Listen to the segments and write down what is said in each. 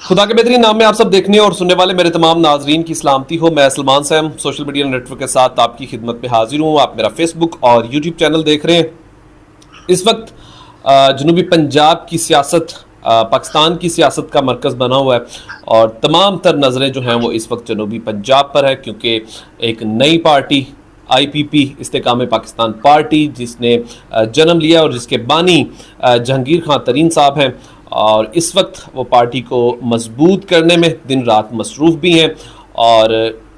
खुदा के बेहतरीन नाम में आप सब देखने और सुनने वाले मेरे तमाम नाजरीन की सलामती हो। मैं Salman Sam social media network के साथ आपकी खिदमत में हाजिर हूँ। आप मेरा फेसबुक और यूट्यूब चैनल देख रहे हैं। इस वक्त जनूबी पंजाब की सियासत पाकिस्तान की सियासत का मरकज़ बना हुआ है और तमाम तर नज़रें जो हैं वो इस वक्त जनूबी पंजाब पर है, क्योंकि एक नई पार्टी IPP इस्तेकाम पाकिस्तान पार्टी जिसने जन्म लिया और जिसके बानी जहांगीर खान तरीन साहब हैं, और इस वक्त वो पार्टी को मजबूत करने में दिन रात मसरूफ़ भी हैं और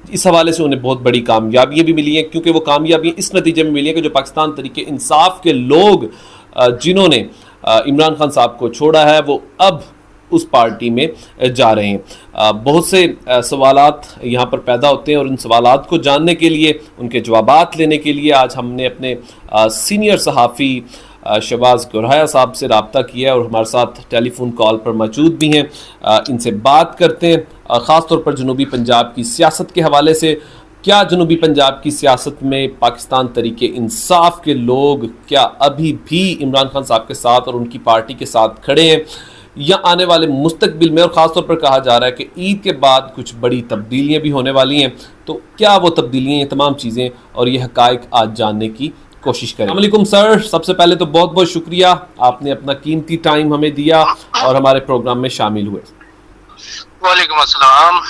इस हवाले से उन्हें बहुत बड़ी कामयाबियाँ भी मिली हैं, क्योंकि वो कामयाबियाँ इस नतीजे में मिली हैं कि जो पाकिस्तान तरीके इंसाफ के लोग जिन्होंने इमरान खान साहब को छोड़ा है वो अब उस पार्टी में जा रहे हैं। बहुत से सवालात यहाँ पर पैदा होते हैं और उन सवालात को जानने के लिए, उनके जवाबात लेने के लिए आज हमने अपने सीनियर सहाफ़ी शहबाज गुरहाया साहब से रब्ता किया और हमारे साथ टेलीफोन कॉल पर मौजूद भी हैं। इनसे बात करते हैं ख़ास तौर पर जनूबी पंजाब की सियासत के हवाले से। क्या जनूबी पंजाब की सियासत में पाकिस्तान तरीके इंसाफ के लोग क्या अभी भी इमरान खान साहब के साथ और उनकी पार्टी के साथ खड़े हैं, या आने वाले मुस्तकबिल में, और ख़ास तौर पर कहा जा रहा है कि ईद के बाद कुछ बड़ी तब्दीलियाँ भी होने वाली हैं, तो क्या वो तब्दीलियाँ, ये तमाम चीज़ें और ये हक़ाइक़ आज जानने की कोशिश करें। अस्सलाम वालेकुम सर, सबसे पहले तो बहुत बहुत शुक्रिया, आपने अपना कीमती टाइम हमें दिया और हमारे प्रोग्राम में शामिल हुए। वालेकुम अस्सलाम।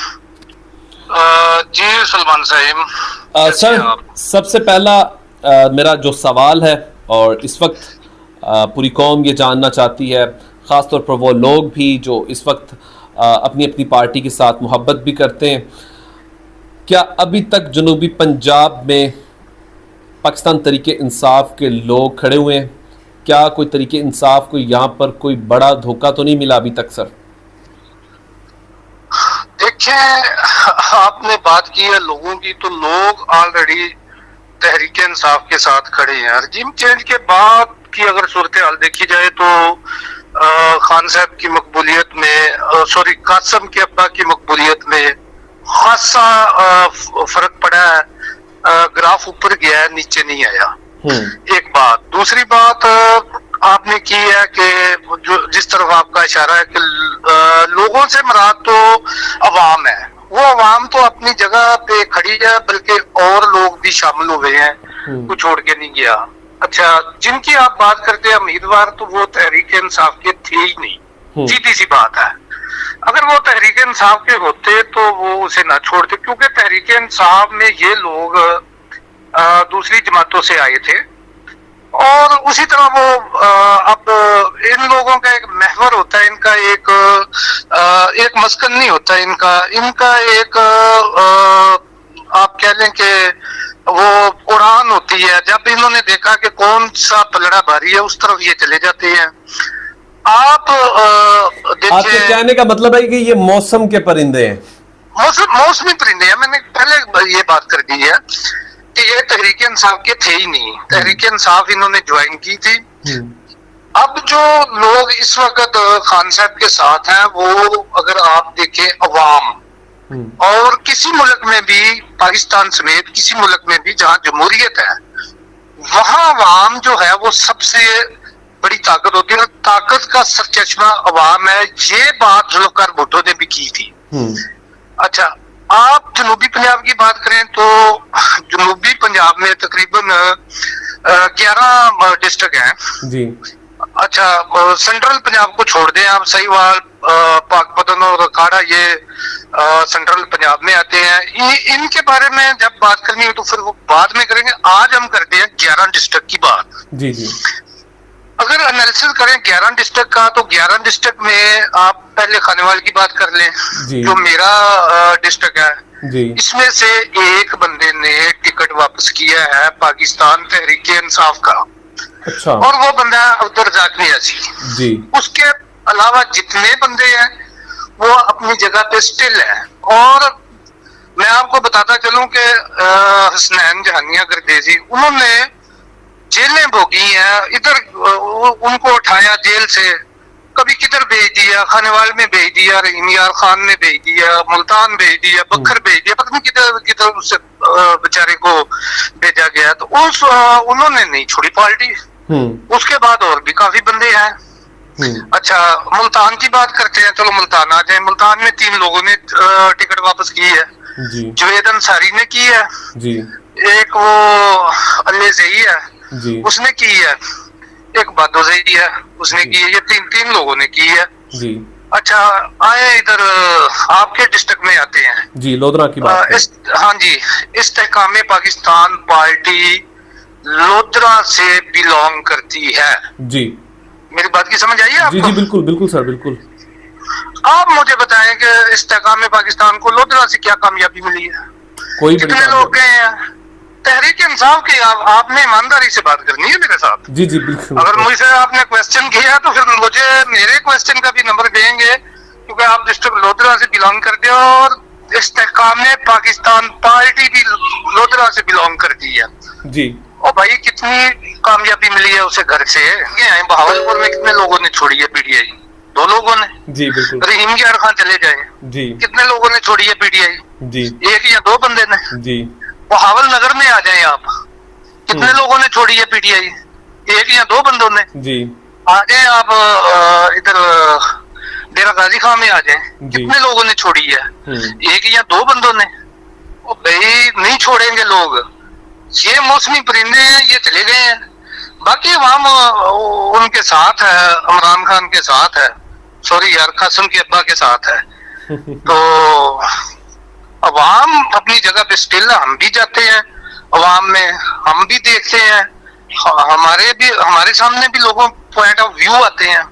जी सलमान साहिब। सर, सबसे पहला मेरा जो सवाल है, और इस वक्त पूरी कौम ये जानना चाहती है, ख़ास तौर पर वो लोग भी जो इस वक्त अपनी अपनी पार्टी के साथ मोहब्बत भी करते हैं, क्या अभी तक जनूबी पंजाब में पाकिस्तान तरीके इंसाफ के लोग खड़े हुए हैं? क्या कोई तरीके इंसाफ को यहाँ पर कोई बड़ा धोखा तो नहीं मिला अभी तक सर? देखिए, आपने बात की है लोगों की, तो लोग ऑलरेडी तहरीक इंसाफ के साथ खड़े हैं। रजीम चेंज के बाद की अगर सूरत हाल देखी जाए तो खान साहब की मकबूलियत में, कासम के अब्बा की मकबूलियत में खासा फर्क पड़ा है। ग्राफ ऊपर गया है, नीचे नहीं आया। एक बात। दूसरी बात आपने की है कि जो जिस तरफ आपका इशारा है कि लोगों से मुराद तो अवाम है, वो अवाम तो अपनी जगह पे खड़ी है, बल्कि और लोग भी शामिल हुए हैं, कुछ छोड़ के नहीं गया। अच्छा, जिनकी आप बात करते हैं उम्मीदवार, तो वो तहरीक इंसाफ के थे ही नहीं, सीधी सी बात है। अगर वो तहरीक इंसाफ के होते तो वो उसे ना छोड़ते, क्योंकि तहरीक इंसाफ में ये लोग दूसरी जमातों से आए थे और उसी तरह वो अब इन लोगों का एक महवर होता है, इनका एक मस्कन नहीं होता, इनका एक आप कह लें कि वो उड़ान होती है। जब इन्होंने देखा कि कौन सा पलड़ा भारी है, उस तरफ ये चले जाते हैं। आप देखिए, आपके कहने का मतलब है कि ये मौसम के परिंदे हैं, मौसमी परिंदे हैं। मैंने पहले ये बात कर दी है कि ये तहरीक इंसाफ के थे ही नहीं। तहरीक इंसाफ इन्होंने ज्वाइन की थी। अब जो लोग इस वक्त खान साहब के साथ हैं, वो अगर आप देखें अवाम, और किसी मुल्क में भी, पाकिस्तान समेत किसी मुल्क में भी जहां जमहूरियत है, वहां अवाम जो है वो सबसे बड़ी ताकत होती है और ताकत का सरचश्मा अवाम है। ये बात जुल्फ़िकार भुट्टो ने भी की थी। अच्छा, आप जनूबी पंजाब की बात करें तो जनूबी पंजाब में तकरीबन 11 डिस्ट्रिक्ट हैं जी। अच्छा, सेंट्रल पंजाब को छोड़ दें आप, सहीवाल, पाकपतन और अखाड़ा ये सेंट्रल पंजाब में आते हैं। इनके बारे में जब बात करनी हो तो फिर वो बाद में करेंगे। आज हम करते हैं 11 डिस्ट्रिक्ट की बात जी जी। अगर एनालिसिस करें 11 डिस्ट्रिक्ट का, तो 11 डिस्ट्रिक्ट में आप पहले खानेवाल की बात कर लें, जो मेरा डिस्ट्रिक्ट है जी। इसमें से एक बंदे ने टिकट वापस किया है पाकिस्तान तहरीक इंसाफ का। अच्छा। और वो बंदा अब्दुर्रज़ाक नियाज़ी जी। उसके अलावा जितने बंदे हैं वो अपनी जगह पे स्टिल है। और मैं आपको बताता चलूं कि हसनैन जहानिया गर्देजी, उन्होंने जेलें भोगी हैं, इधर उनको उठाया जेल से, कभी किधर भेज दिया, खानेवाल में भेज दिया, रहीम यार खान ने भेज दिया, मुल्तान भेज दिया, बखर भेज दिया, पता नहीं किधर किधर उससे बेचारे को भेजा गया। तो उन्होंने नहीं छोड़ी पार्टी। उसके बाद और भी काफी बंदे हैं अच्छा, मुल्तान की बात करते हैं, चलो मुल्तान आ जाए। मुल्तान में 3 लोगों ने टिकट वापस की है। जी जुवेद अंसारी ने की है, जी एक वो अल्लेज़ई है जी उसने की है, एक बादोज़ई है उसने की है। ये तीन लोगों ने की है। जी अच्छा, आए इधर आपके डिस्ट्रिक्ट में आते हैं। जी लोधरा की बात है। हाँ जी, इस्तेहकाम पाकिस्तान पार्टी लोधरा से बिलोंग करती है। जी मेरी बात की समझ आई है जी आपको? जी बिल्कुल बिल्कुल सर बिल्कुल। आप मुझे बताएं कि इस्तेहकाम पाकिस्तान को लोधरा से क्या कामयाबी मिली है? कोई बड़ी कितने लोग कामयाबी। गए हैं? तहरीक इंसाफ की आपने ईमानदारी से बात करनी है मेरे साथ। जी जी बिल्कुल अगर मुझसे आपने क्वेश्चन किया तो फिर मुझे मेरे क्वेश्चन का भी नंबर देंगे, क्योंकि आप डिस्ट्रिक्ट लोधरा से बिलोंग करते हो और इस्तेहकाम पाकिस्तान पार्टी भी लोधरा से बिलोंग करती है। जी ओ भाई, कितनी कामयाबी मिली है उसे घर से। ये हैं बहावलपुर में कितने लोगों ने छोड़ी है पीटीआई? 2 लोगों ने। जी बिल्कुल रहीम यार खान चले जाए, जी कितने लोगों ने छोड़ी है पीटीआई? जी 1 या 2 बंदे ने। जी बहावल नगर में आ जाए आप, कितने लोगों ने छोड़ी है पीटीआई? 1 या 2 बंदों ने। जी आ जाए आप इधर डेरा गाजी खां में आ जाए, कितने लोगों ने छोड़ी है? 1 या 2 बंदों ने। ओ भाई, नहीं छोड़ेंगे लोग। ये मौसमी परिंदे हैं, ये चले गए हैं। बाकी अवाम उनके साथ है, इमरान खान के साथ है, सॉरी यार, कासिम के अब्बा के साथ है। तो अवाम अपनी जगह पे स्टिल है। हम भी जाते हैं अवाम में, हम भी देखते हैं, हमारे सामने भी लोगों पॉइंट ऑफ व्यू आते हैं।